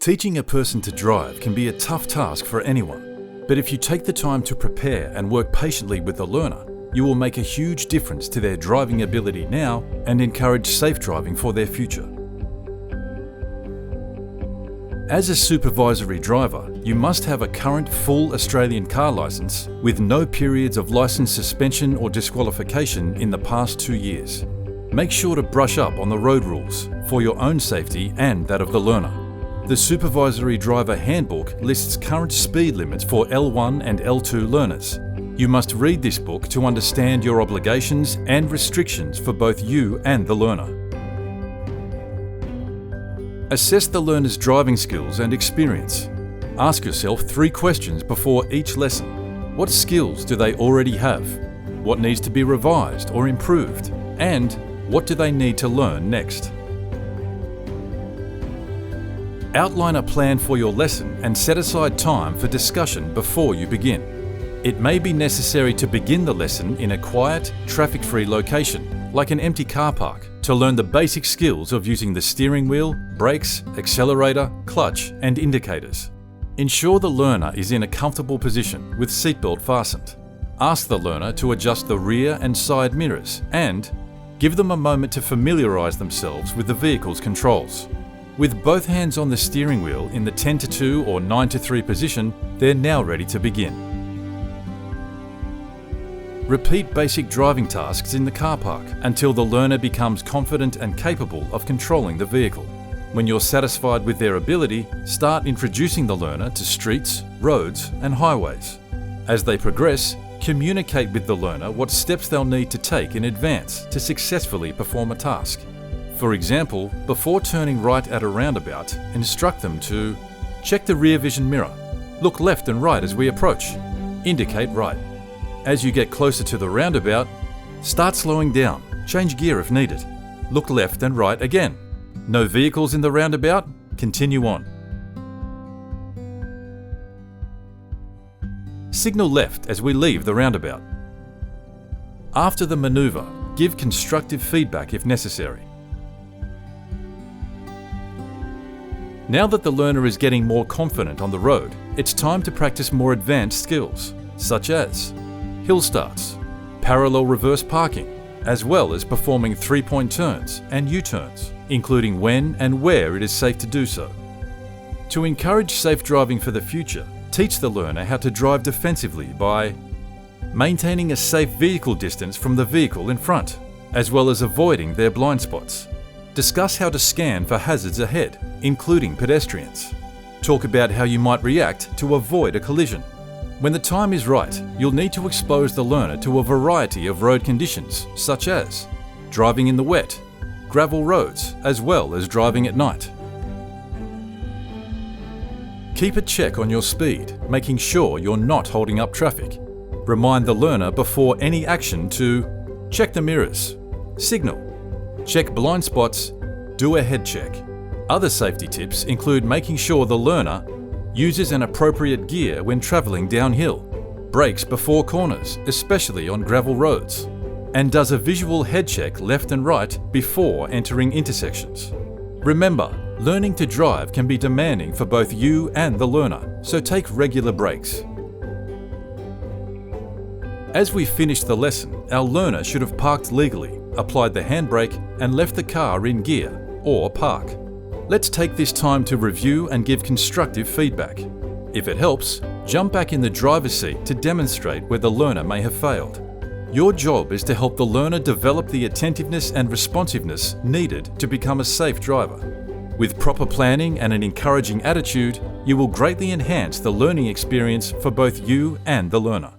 Teaching a person to drive can be a tough task for anyone, but if you take the time to prepare and work patiently with the learner, you will make a huge difference to their driving ability now and encourage safe driving for their future. As a supervisory driver, you must have a current full Australian car licence with no periods of licence suspension or disqualification in the past 2 years. Make sure to brush up on the road rules for your own safety and that of the learner. The Supervisory Driver Handbook lists current speed limits for L1 and L2 learners. You must read this book to understand your obligations and restrictions for both you and the learner. Assess the learner's driving skills and experience. Ask yourself 3 questions before each lesson. What skills do they already have? What needs to be revised or improved? And what do they need to learn next? Outline a plan for your lesson and set aside time for discussion before you begin. It may be necessary to begin the lesson in a quiet, traffic-free location, like an empty car park, to learn the basic skills of using the steering wheel, brakes, accelerator, clutch, and indicators. Ensure the learner is in a comfortable position with seatbelt fastened. Ask the learner to adjust the rear and side mirrors and give them a moment to familiarise themselves with the vehicle's controls. With both hands on the steering wheel in the 10-2 or 9-3 position, they're now ready to begin. Repeat basic driving tasks in the car park until the learner becomes confident and capable of controlling the vehicle. When you're satisfied with their ability, start introducing the learner to streets, roads, and highways. As they progress, communicate with the learner what steps they'll need to take in advance to successfully perform a task. For example, before turning right at a roundabout, instruct them to check the rear vision mirror, look left and right as we approach, indicate right. As you get closer to the roundabout, start slowing down, change gear if needed, look left and right again. No vehicles in the roundabout, continue on. Signal left as we leave the roundabout. After the manoeuvre, give constructive feedback if necessary. Now that the learner is getting more confident on the road, it's time to practice more advanced skills, such as hill starts, parallel reverse parking, as well as performing 3-point turns and U-turns, including when and where it is safe to do so. To encourage safe driving for the future, teach the learner how to drive defensively by maintaining a safe vehicle distance from the vehicle in front, as well as avoiding their blind spots. Discuss how to scan for hazards ahead, including pedestrians. Talk about how you might react to avoid a collision. When the time is right, you'll need to expose the learner to a variety of road conditions, such as driving in the wet, gravel roads, as well as driving at night. Keep a check on your speed, making sure you're not holding up traffic. Remind the learner before any action to check the mirrors, signal, check blind spots, do a head check. Other safety tips include making sure the learner uses an appropriate gear when travelling downhill, brakes before corners, especially on gravel roads, and does a visual head check left and right before entering intersections. Remember, learning to drive can be demanding for both you and the learner, so take regular breaks. As we finish the lesson, our learner should have parked legally, applied the handbrake, and left the car in gear or park. Let's take this time to review and give constructive feedback. If it helps, jump back in the driver's seat to demonstrate where the learner may have failed. Your job is to help the learner develop the attentiveness and responsiveness needed to become a safe driver. With proper planning and an encouraging attitude, you will greatly enhance the learning experience for both you and the learner.